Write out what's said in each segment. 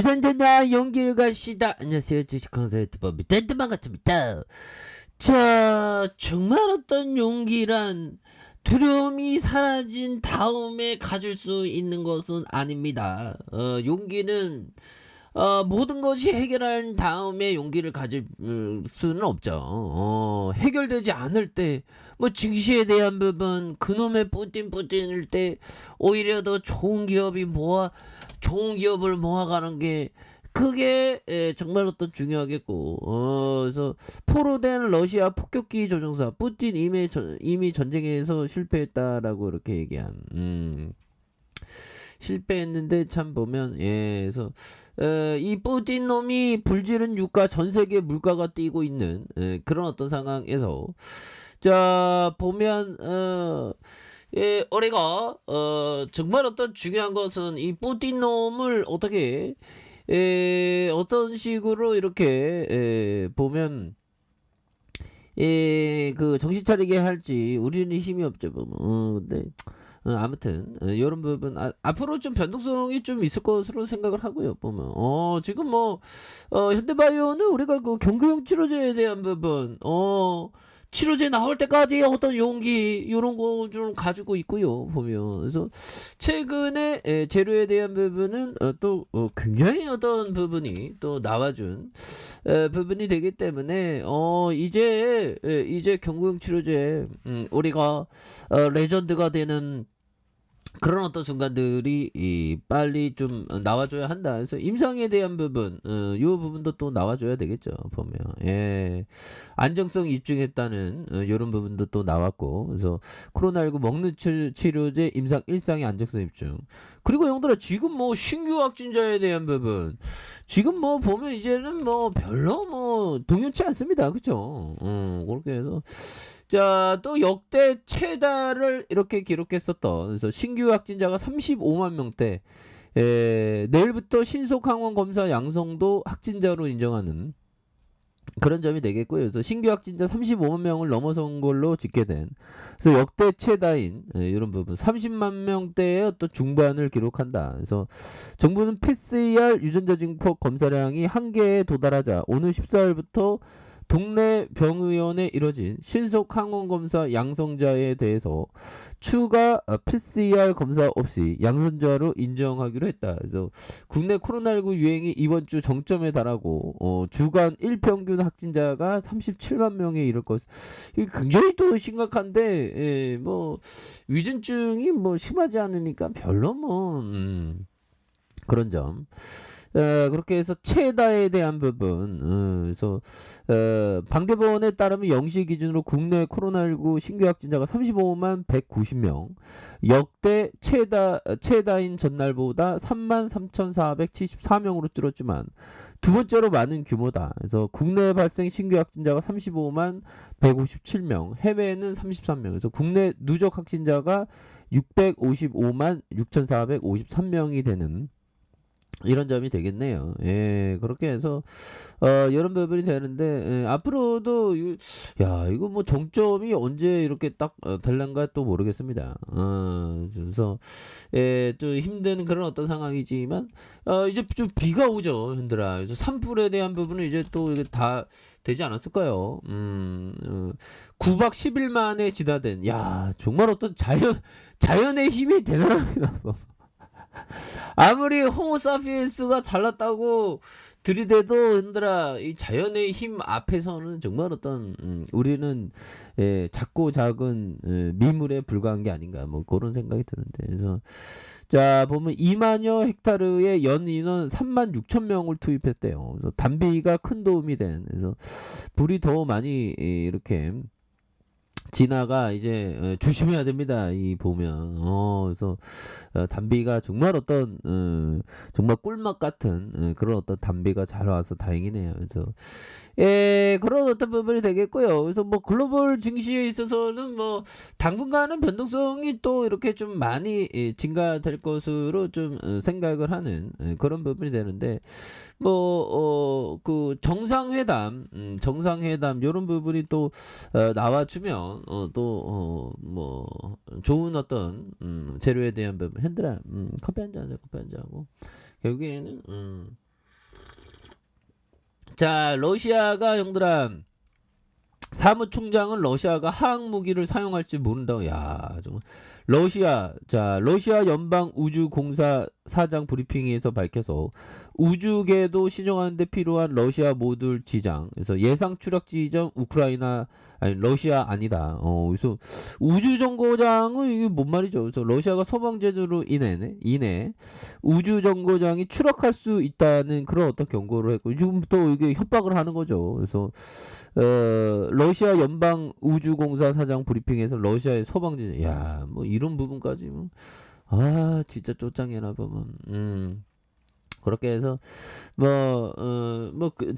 주전자나 용기를 가시다. 안녕하세요. 주식강사 유튜버입니다. 덴트만 같습니다. 자, 정말 어떤 용기란 두려움이 사라진 다음에 가질 수 있는 것은 아닙니다. 용기는 모든 것이 해결한 다음에 용기를 가질 수는 없죠. 해결되지 않을 때, 뭐 증시에 대한 부분, 그놈의 뿌틴일 때 오히려 더 좋은 기업을 모아가는 게 그게 정말 어떤 중요하겠고. 그래서 포로된 러시아 폭격기 조종사 뿌틴 이미 전쟁에서 실패했다라고 이렇게 얘기한. 실패했는데 참 보면 그래서 이 뿌틴 놈이 불지른 유가 전 세계 물가가 뛰고 있는 그런 어떤 상황에서 자 보면 우리가 정말 어떤 중요한 것은 이 뿌틴 놈을 어떻게 어떤 식으로 이렇게 보면 그 정신 차리게 할지 우리는 힘이 없죠. 근데 아무튼 이런 부분 앞으로 좀 변동성이 좀 있을 것으로 생각을 하고요. 보면 지금 뭐 현대바이오는 우리가 그 경구용 치료제에 대한 부분 치료제 나올 때까지 어떤 용기 이런 거 좀 가지고 있고요. 보면 그래서 최근에 재료에 대한 부분은 또 굉장히 어떤 부분이 또 나와준 부분이 되기 때문에 이제 경구용 치료제 우리가 레전드가 되는 그런 어떤 순간들이 빨리 좀 나와줘야 한다. 그래서 임상에 대한 부분, 이 부분도 또 나와줘야 되겠죠. 보면 안정성 입증했다는 이런 부분도 또 나왔고, 그래서 코로나19 먹는 치료제 임상 일상의 안정성 입증. 그리고 형들아 지금 뭐 신규 확진자에 대한 부분, 지금 뭐 보면 이제는 뭐 별로 뭐 동요치 않습니다. 그렇죠? 그렇게 해서. 자, 또 역대 최다를 이렇게 기록했었던 그래서 신규 확진자가 35만 명대. 내일부터 신속 항원 검사 양성도 확진자로 인정하는 그런 점이 되겠고요. 그래서 신규 확진자 35만 명을 넘어선 걸로 집계된 그래서 역대 최다인 이런 부분 30만 명대의 어떤 중반을 기록한다. 그래서 정부는 PCR 유전자 증폭 검사량이 한계에 도달하자 오늘 14일부터 동네 병의원에 이뤄진 신속 항원 검사 양성자에 대해서 추가 PCR 검사 없이 양성자로 인정하기로 했다. 그래서 국내 코로나19 유행이 이번 주 정점에 달하고 주간 일평균 확진자가 37만 명에 이를 것. 이게 굉장히 또 심각한데 뭐 위중증이 뭐 심하지 않으니까 별로 뭐 그런 점. 그렇게 해서 최다에 대한 부분 그래서 방대본에 따르면 0시 기준으로 국내 코로나19 신규 확진자가 35만 190명 역대 최다인 전날보다 33,474명으로 줄었지만 두 번째로 많은 규모다. 그래서 국내 발생 신규 확진자가 35만 157명 해외에는 33명 그래서 국내 누적 확진자가 655만 6,453명이 되는 이런 점이 되겠네요. 그렇게 해서 이런 부분이 되는데 앞으로도 이거 뭐 정점이 언제 이렇게 딱 될란가 또 모르겠습니다. 그래서 또 힘든 그런 어떤 상황이지만 이제 좀 비가 오죠, 현들아. 그래서 산불에 대한 부분은 이제 또 이게 다 되지 않았을까요? 9박 10일 만에 진화된 정말 어떤 자연의 힘이 대단합니다. 아무리 호모사피엔스가 잘났다고 들이대도 흔들아 이 자연의 힘 앞에서는 정말 어떤 우리는 작고 작은 미물에 불과한 게 아닌가 뭐 그런 생각이 드는데 그래서 자 보면 2만여 헥타르의 연 인원 3만 6천 명을 투입했대요. 그래서 단비가 큰 도움이 된 그래서 불이 더 많이 이렇게 진화가 이제 조심해야 됩니다. 이 보면 그래서 단비가 정말 어떤 정말 꿀맛 같은 그런 어떤 단비가 잘 와서 다행이네요. 그래서 그런 어떤 부분이 되겠고요. 그래서 뭐 글로벌 증시에 있어서는 뭐 당분간은 변동성이 또 이렇게 좀 많이 증가될 것으로 좀 생각을 하는 그런 부분이 되는데 뭐 그 정상회담 이런 부분이 또 나와주면 또 뭐 좋은 어떤 재료에 대한 부분 핸들아 커피 한잔 하자. 커피 한잔 하고 결국에는 자, 러시아가 형들아 사무총장은 러시아가 화학 무기를 사용할지 모른다고. 야, 정말. 러시아 연방우주공사 사장 브리핑에서 밝혀서 우주궤도 시정하는 데 필요한 러시아 모듈 지장. 그래서 예상 추락 지점 우크라이나 아니 러시아 아니다. 그래서 우주 정거장은 이게 뭔 말이죠? 그래서 러시아가 소방 제조로 인해 우주 정거장이 추락할 수 있다는 그런 어떤 경고를 했고 지금부터 이게 협박을 하는 거죠. 그래서 러시아 연방 우주공사 사장 브리핑에서 러시아의 소방제, 야, 뭐 이런 부분까지, 뭐, 아, 진짜 쫓장이나 보면, 그렇게 해서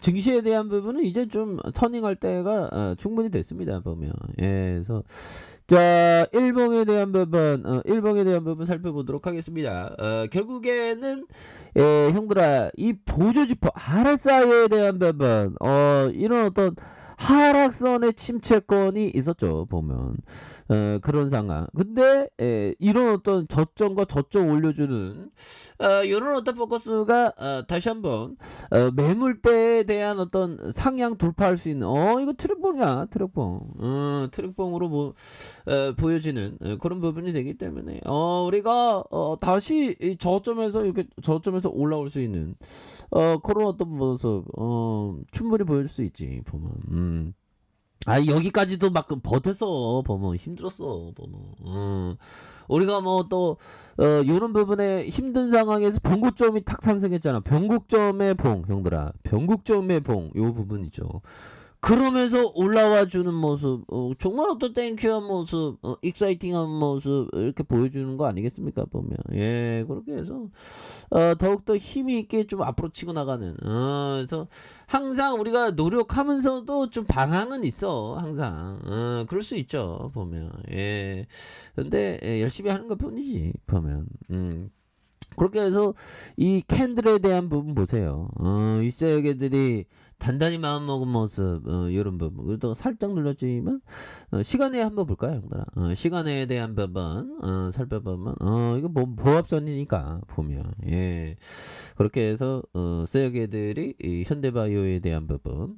증시에 대한 부분은 이제 좀 터닝할 때가 충분히 됐습니다. 보면, 예, 그래서 자, 일봉에 대한 부분 살펴보도록 하겠습니다. 결국에는 형들아 이 보조지표 RSI에 대한 부분, 이런 어떤 하락선의 침체권이 있었죠. 보면 그런 상황. 근데 이런 어떤 저점과 저점 올려주는 이런 어떤 포커스가 다시 한번 매물대에 대한 어떤 상향 돌파할 수 있는 이거 트랙봉이야. 트랙봉으로 보여지는 그런 부분이 되기 때문에 우리가 다시 이 저점에서 이렇게 저점에서 올라올 수 있는 그런 어떤 모습 충분히 보여줄 수 있지. 보면 여기까지도 막 버텼어. 보면 힘들었어. 보면 우리가 뭐 또 이런 부분에 힘든 상황에서 변곡점이 탁 상승했잖아. 변곡점의 봉 형들아. 변곡점의 봉 요 부분이죠. 그러면서 올라와 주는 모습, 정말 어떤 땡큐한 모습, 익사이팅한 모습 이렇게 보여주는 거 아니겠습니까? 보면 예 그렇게 해서 더욱더 힘이 있게 좀 앞으로 치고 나가는. 그래서 항상 우리가 노력하면서도 좀 방향은 있어 항상. 그럴 수 있죠 보면 예. 근데 열심히 하는 것 뿐이지 보면. 그렇게 해서 이 캔들에 대한 부분 보세요. 이 셀게들이 단단히 마음먹은 모습, 이런 부분. 그래도 살짝 눌렀지만, 시간에 한번 볼까요, 형들아? 시간에 대한 부분, 살펴보면, 이거 뭐, 보합선이니까, 보면, 예. 그렇게 해서, 셀게들이 이 현대바이오에 대한 부분,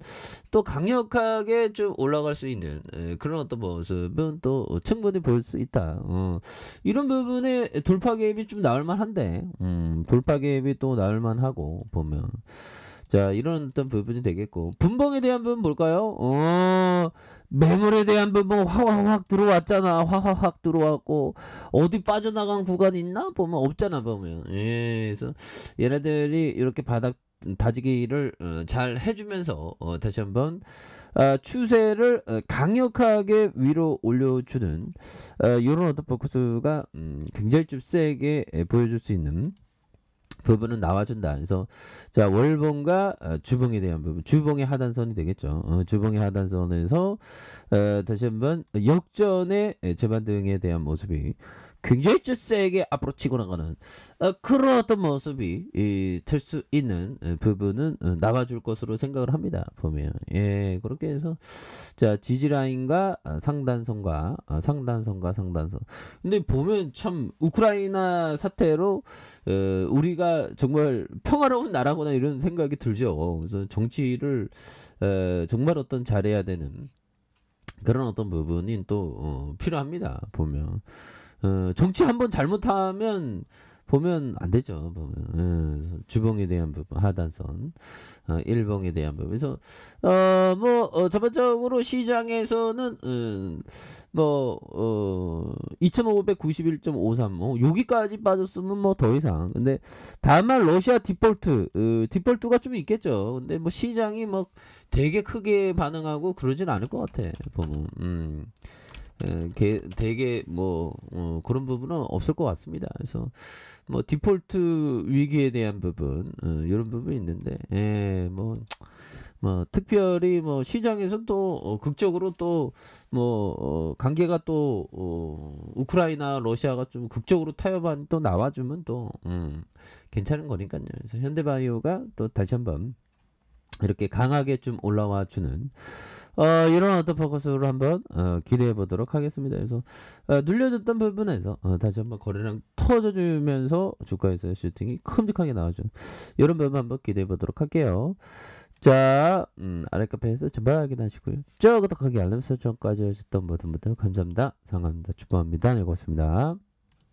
또 강력하게 좀 올라갈 수 있는, 그런 어떤 모습은 또 충분히 볼 수 있다. 이런 부분에 돌파 갭이 좀 나올만 한데, 돌파 갭이 또 나올만 하고, 보면. 자, 이런 어떤 부분이 되겠고. 분봉에 대한 부분 볼까요? 매물에 대한 부분 확 들어왔잖아. 확 들어왔고. 어디 빠져나간 구간이 있나? 보면 없잖아, 보면. 예, 그래서 얘네들이 이렇게 바닥 다지기를 잘 해주면서 다시 한번 추세를 강력하게 위로 올려주는 이런 어떤 포커스가 굉장히 좀 세게 보여줄 수 있는 부분은 나와준다. 그래서 자 월봉과 주봉에 대한 부분, 주봉의 하단선이 되겠죠. 주봉의 하단선에서 다시 한번 역전의 재반등에 대한 모습이 굉장히 세게 앞으로 치고 나가는 그런 어떤 모습이 될 수 있는 부분은 나와줄 것으로 생각을 합니다. 보면 예 그렇게 해서 자 지지라인과 상단선과 상단선. 근데 보면 참 우크라이나 사태로 우리가 정말 평화로운 나라구나 이런 생각이 들죠. 그래서 정치를 정말 어떤 잘해야 되는 그런 어떤 부분이 또 필요합니다. 보면 정치 한번 잘못하면 보면 안 되죠. 보면 주봉에 대한 부분 하단선, 일봉에 대한 부분. 그래서 전반적으로 시장에서는 2,591.53 여기까지 빠졌으면 뭐 더 이상. 근데 다만 러시아 디폴트가 좀 있겠죠. 근데 뭐 시장이 뭐 되게 크게 반응하고 그러진 않을 것 같아. 보면 되게 그런 부분은 없을 것 같습니다. 그래서 뭐 디폴트 위기에 대한 부분 이런 부분이 있는데 특별히 시장에서 또 극적으로 또 관계가 또 우크라이나 러시아가 좀 극적으로 타협안 또 나와주면 또 괜찮은 거니까요. 그래서 현대바이오가 또 다시 한번 이렇게 강하게 좀 올라와 주는 이런 어떤 포커스로 한번 기대해 보도록 하겠습니다. 그래서 눌려졌던 부분에서 다시 한번 거래량 터져주면서 주가에서 슈팅이 큼직하게 나와준 이런 부분 한번 기대해 보도록 할게요. 구독자 아래 카페에서 정보 확인하시고요. 저 구독하기 알람 설정까지 하셨던 모든 분들 감사합니다. 사랑합니다. 축복합니다. 네, 고맙습니다.